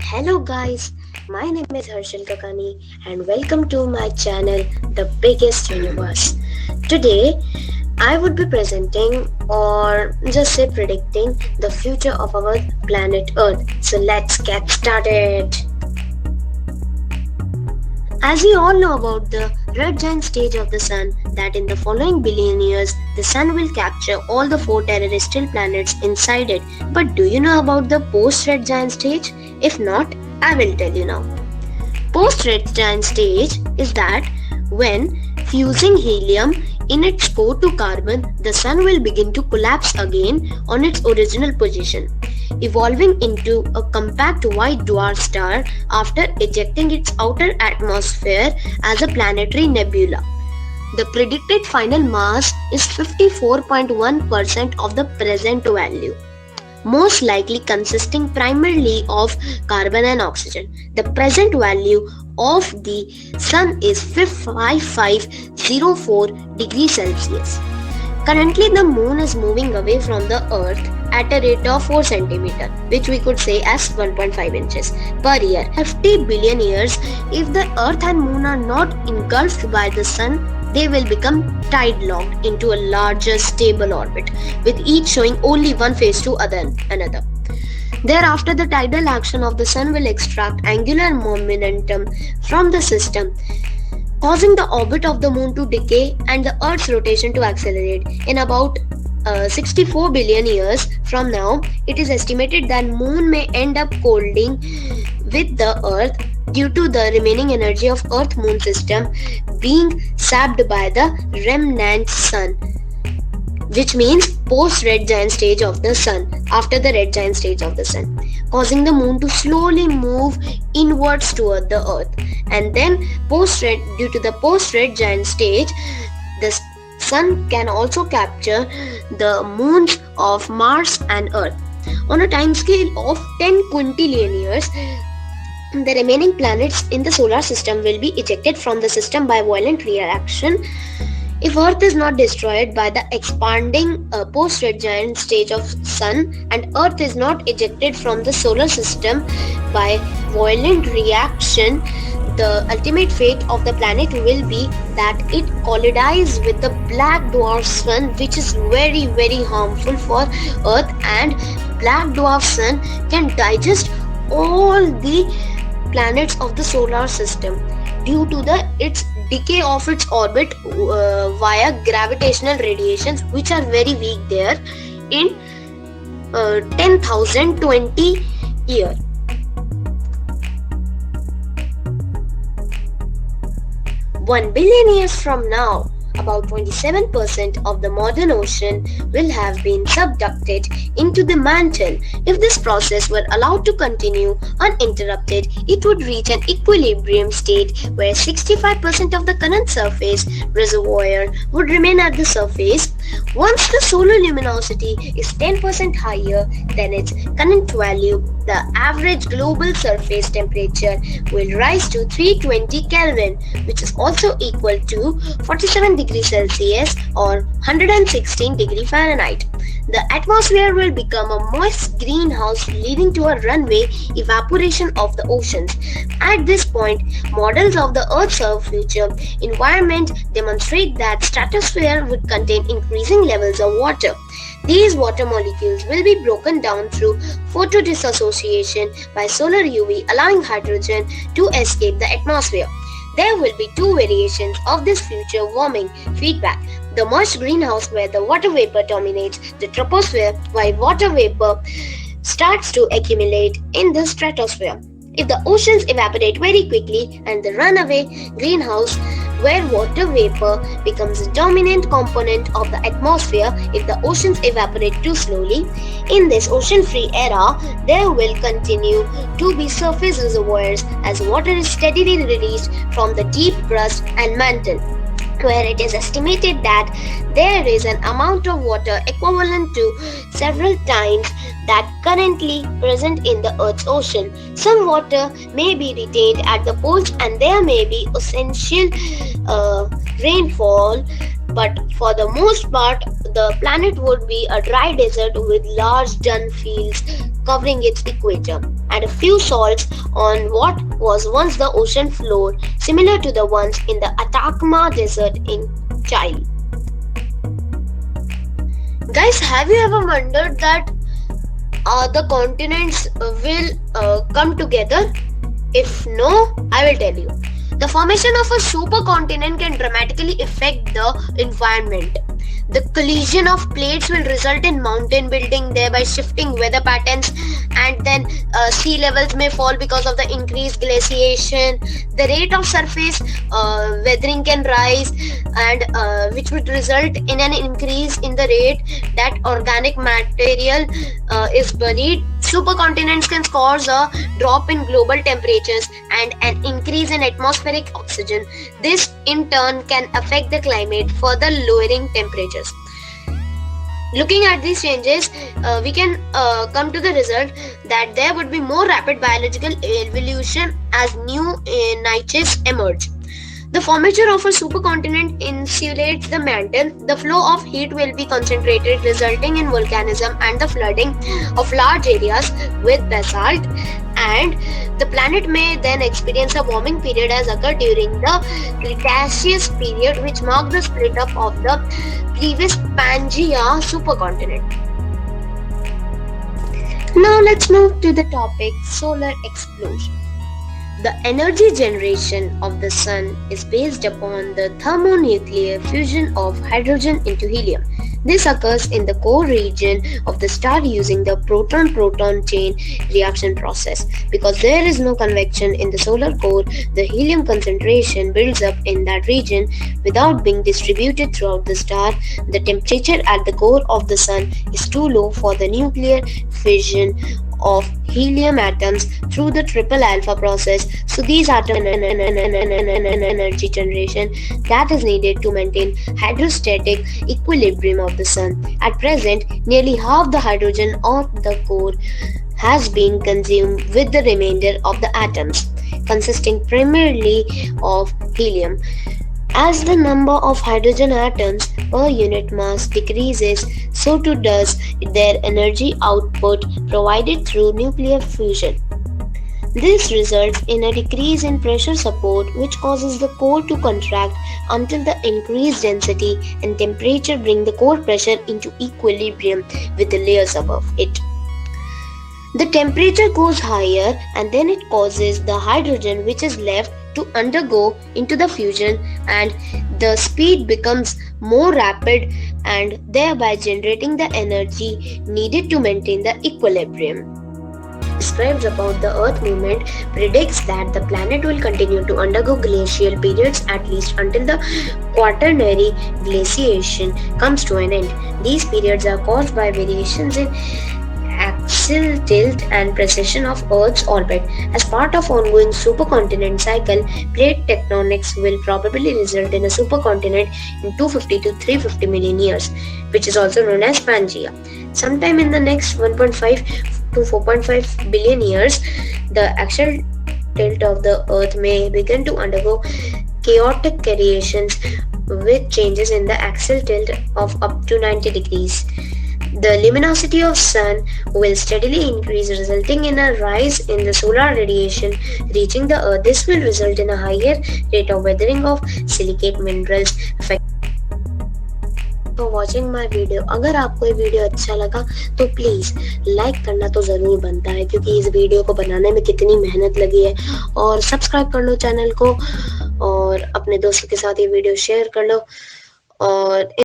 Hello guys, my name is Harshal Kakani and welcome to my channel The Biggest Universe. Today I would be presenting or just say predicting the future of our planet Earth. So let's get started. As we all know about the red giant stage of the sun, that in the following billion years, the sun will capture all the four terrestrial planets inside it. But do you know about the post-red giant stage? If not, I will tell you now. Post-red giant stage is that when fusing helium in its core to carbon, the sun will begin to collapse again on its original position, evolving into a compact white dwarf star after ejecting its outer atmosphere as a planetary nebula. The predicted final mass is 54.1% of the present value, most likely consisting primarily of carbon and oxygen. The present value of the sun is 5504 degrees Celsius. Currently, the moon is moving away from the earth at a rate of 4 cm, which we could say as 1.5 inches per year. 50 billion years, if the earth and moon are not engulfed by the sun, they will become tide-locked into a larger stable orbit, with each showing only one face to another. Thereafter, the tidal action of the sun will extract angular momentum from the system, causing the orbit of the moon to decay and the earth's rotation to accelerate. In about 64 billion years from now, it is estimated that moon may end up colliding with the earth due to the remaining energy of earth-moon system being sapped by the remnant sun, which means post-red giant stage of the sun, after the red giant stage of the sun, causing the moon to slowly move inwards toward the earth. And then due to the post-red giant stage, the sun can also capture the moons of Mars and Earth. On a timescale of 10 quintillion years, the remaining planets in the solar system will be ejected from the system by violent reaction. If Earth is not destroyed by the expanding post-red giant stage of Sun, and Earth is not ejected from the solar system by violent reaction, the ultimate fate of the planet will be that it collides with the black dwarf sun, which is very, very harmful for Earth, and black dwarf sun can digest all the planets of the solar system due to its decay of its orbit via gravitational radiations, which are very weak there in 10,020 years. 1 billion years from now, about 27% of the modern ocean will have been subducted into the mantle. If this process were allowed to continue uninterrupted, it would reach an equilibrium state where 65% of the current surface reservoir would remain at the surface. Once the solar luminosity is 10% higher than its current value, the average global surface temperature will rise to 320 Kelvin, which is also equal to 47 degrees Celsius or 116 degrees Fahrenheit. The atmosphere will become a moist greenhouse, leading to a runaway evaporation of the oceans. At this point, models of the Earth's future environment demonstrate that stratosphere would contain increasing levels of water. These water molecules will be broken down through photodissociation by solar UV, allowing hydrogen to escape the atmosphere. There will be two variations of this future warming feedback: the merged greenhouse, where the water vapor dominates the troposphere while water vapor starts to accumulate in the stratosphere. If the oceans evaporate very quickly, and the runaway greenhouse, where water vapor becomes a dominant component of the atmosphere if the oceans evaporate too slowly. In this ocean-free era, there will continue to be surface reservoirs as water is steadily released from the deep crust and mantle, where it is estimated that there is an amount of water equivalent to several times that currently present in the Earth's ocean. Some water may be retained at the poles and there may be essential rainfall, but for the most part, the planet would be a dry desert with large dune fields covering its equator. and a few salts on what was once the ocean floor, similar to the ones in the Atacama Desert in Chile. Guys, have you ever wondered that the continents will come together? If no, I will tell you. The formation of a supercontinent can dramatically affect the environment. The collision of plates will result in mountain building, thereby shifting weather patterns, and then sea levels may fall because of the increased glaciation. The rate of surface weathering can rise, and which would result in an increase in the rate that organic material is buried. Supercontinents can cause a drop in global temperatures and an increase in atmospheric oxygen. This in turn can affect the climate, further lowering temperatures. Looking at these changes, we can come to the result that there would be more rapid biological evolution as new niches emerge. The formation of a supercontinent insulates the mantle. The flow of heat will be concentrated, resulting in volcanism and the flooding of large areas with basalt. And the planet may then experience a warming period as occurred during the Cretaceous period, which marked the split up of the previous Pangea supercontinent. Now let's move to the topic solar explosion. The energy generation of the sun is based upon the thermonuclear fusion of hydrogen into helium. This occurs in the core region of the star using the proton-proton chain reaction process. Because there is no convection in the solar core, the helium concentration builds up in that region without being distributed throughout the star. The temperature at the core of the sun is too low for the nuclear fission of helium atoms through the triple alpha process. So these atoms energy generation that is needed to maintain hydrostatic equilibrium of the sun. At present, nearly half the hydrogen of the core has been consumed, with the remainder of the atoms consisting primarily of helium. As the number of hydrogen atoms per unit mass decreases, so too does their energy output provided through nuclear fusion. This results in a decrease in pressure support, which causes the core to contract until the increased density and temperature bring the core pressure into equilibrium with the layers above it. The temperature goes higher, and then it causes the hydrogen which is left to undergo into the fusion, and the speed becomes more rapid, and thereby generating the energy needed to maintain the equilibrium. Describes about the Earth movement predicts that the planet will continue to undergo glacial periods at least until the Quaternary glaciation comes to an end. These periods are caused by variations in axial tilt and precession of Earth's orbit. As part of ongoing supercontinent cycle, plate tectonics will probably result in a supercontinent in 250 to 350 million years, which is also known as Pangea. Sometime in the next 1.5 to 4.5 billion years, the axial tilt of the Earth may begin to undergo chaotic variations with changes in the axial tilt of up to 90 degrees. The luminosity of sun will steadily increase, resulting in a rise in the solar radiation reaching the earth. This will result in a higher rate of weathering of silicate minerals. For watching my video, अगर आपको ये video अच्छा लगा तो please like करना तो ज़रूर बनता है, क्योंकि इस वीडियो को बनाने में कितनी मेहनत लगी है। और सब्सक्राइब कर लो चैनल को, और अपने दोस्तों के साथ ये वीडियो शेयर कर लो, और